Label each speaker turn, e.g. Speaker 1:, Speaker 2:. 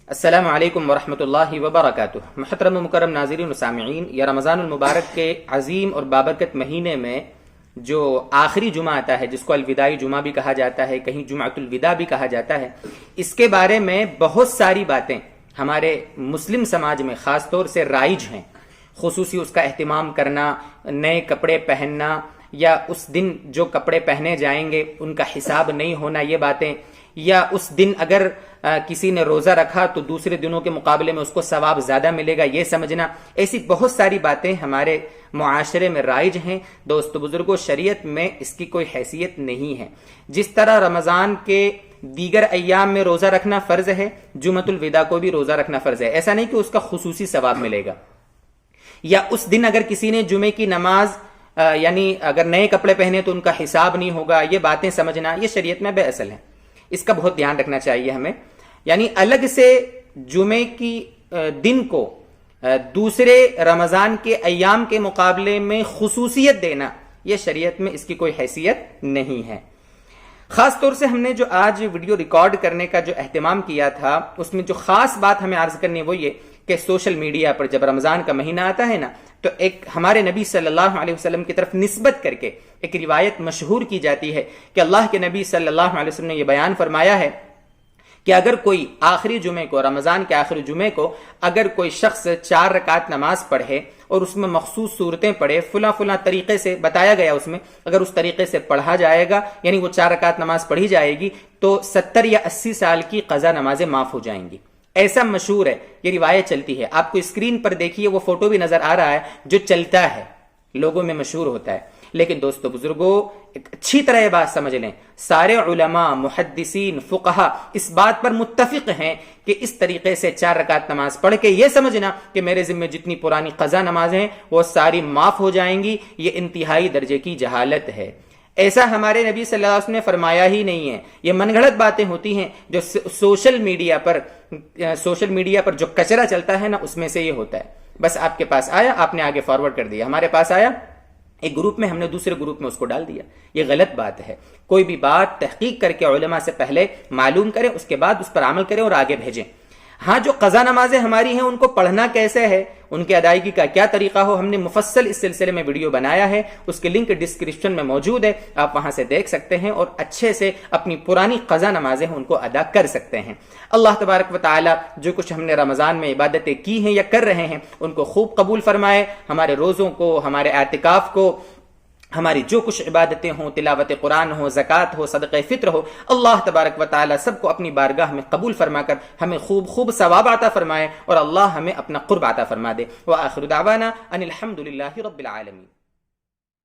Speaker 1: السلام علیکم ورحمۃ اللہ وبرکاتہ۔ محترم و مکرم ناظرین و سامعین، یا رمضان المبارک کے عظیم اور بابرکت مہینے میں جو آخری جمعہ آتا ہے، جس کو الوداعی جمعہ بھی کہا جاتا ہے، کہیں جمعۃ الوداع بھی کہا جاتا ہے، اس کے بارے میں بہت ساری باتیں ہمارے مسلم سماج میں خاص طور سے رائج ہیں۔ خصوصی اس کا اہتمام کرنا، نئے کپڑے پہننا، یا اس دن جو کپڑے پہنے جائیں گے ان کا حساب نہیں ہونا، یہ باتیں، یا اس دن اگر کسی نے روزہ رکھا تو دوسرے دنوں کے مقابلے میں اس کو ثواب زیادہ ملے گا، یہ سمجھنا، ایسی بہت ساری باتیں ہمارے معاشرے میں رائج ہیں۔ دوستو بزرگوں، شریعت میں اس کی کوئی حیثیت نہیں ہے۔ جس طرح رمضان کے دیگر ایام میں روزہ رکھنا فرض ہے، جمعۃ الوداع کو بھی روزہ رکھنا فرض ہے۔ ایسا نہیں کہ اس کا خصوصی ثواب ملے گا، یا اس دن اگر کسی نے جمعے کی نماز یعنی اگر نئے کپڑے پہنے تو ان کا حساب نہیں ہوگا، یہ باتیں سمجھنا، یہ شریعت میں بے اصل ہے۔ اس کا بہت دھیان رکھنا چاہیے ہمیں۔ یعنی الگ سے جمعے کی دن کو دوسرے رمضان کے ایام کے مقابلے میں خصوصیت دینا، یہ شریعت میں اس کی کوئی حیثیت نہیں ہے۔ خاص طور سے ہم نے جو آج ویڈیو ریکارڈ کرنے کا جو اہتمام کیا تھا، اس میں جو خاص بات ہمیں عرض کرنی ہے وہ یہ کہ سوشل میڈیا پر جب رمضان کا مہینہ آتا ہے نا، تو ایک ہمارے نبی صلی اللہ علیہ وسلم کی طرف نسبت کر کے ایک روایت مشہور کی جاتی ہے کہ اللہ کے نبی صلی اللہ علیہ وسلم نے یہ بیان فرمایا ہے کہ اگر کوئی آخری جمعے کو، رمضان کے آخری جمعے کو اگر کوئی شخص 4 رکعت نماز پڑھے اور اس میں مخصوص صورتیں پڑھے، فلاں طریقے سے بتایا گیا، اس میں اگر اس طریقے سے پڑھا جائے گا، یعنی وہ 4 رکعت نماز پڑھی جائے گی، تو 70 یا 80 سال کی قضا نمازیں معاف ہو جائیں گی۔ ایسا مشہور ہے، یہ روایت چلتی ہے۔ آپ کو اسکرین پر دیکھیے، وہ فوٹو بھی نظر آ رہا ہے جو چلتا ہے، لوگوں میں مشہور ہوتا ہے۔ لیکن دوستو بزرگوں، ایک اچھی طرح یہ بات سمجھ لیں، سارے علماء، محدثین، فقہا اس بات پر متفق ہیں کہ اس طریقے سے 4 رکعت نماز پڑھ کے یہ سمجھنا کہ میرے ذمہ جتنی پرانی قضا نمازیں ہیں وہ ساری معاف ہو جائیں گی، یہ انتہائی درجے کی جہالت ہے۔ ایسا ہمارے نبی صلی اللہ علیہ وسلم نے فرمایا ہی نہیں ہے۔ یہ من گھڑت باتیں ہوتی ہیں جو سوشل میڈیا پر جو کچرا چلتا ہے نا، اس میں سے یہ ہوتا ہے۔ بس آپ کے پاس آیا، آپ نے آگے فارورڈ کر دیا، ہمارے پاس آیا ایک گروپ میں، ہم نے دوسرے گروپ میں اس کو ڈال دیا۔ یہ غلط بات ہے۔ کوئی بھی بات تحقیق کر کے علماء سے پہلے معلوم کریں، اس کے بعد اس پر عمل کریں اور آگے بھیجیں۔ ہاں، جو قضا نمازیں ہماری ہیں ان کو پڑھنا کیسے ہے، ان کی ادائیگی کا کیا طریقہ ہو، ہم نے مفصل اس سلسلے میں ویڈیو بنایا ہے، اس کے لنک ڈسکرپشن میں موجود ہے، آپ وہاں سے دیکھ سکتے ہیں اور اچھے سے اپنی پرانی قضا نمازیں ہیں ان کو ادا کر سکتے ہیں۔ اللہ تبارک و تعالی جو کچھ ہم نے رمضان میں عبادتیں کی ہیں یا کر رہے ہیں ان کو خوب قبول فرمائے، ہمارے روزوں کو، ہمارے اعتکاف کو، ہماری جو کچھ عبادتیں ہوں، تلاوت قرآن ہو، زکوٰۃ ہو، صدقہ فطر ہو، اللہ تبارک و تعالی سب کو اپنی بارگاہ میں قبول فرما کر ہمیں خوب ثواب عطا فرمائے، اور اللہ ہمیں اپنا قرب عطا فرما دے۔ وآخر دعوانا ان الحمد للہ رب العالمین۔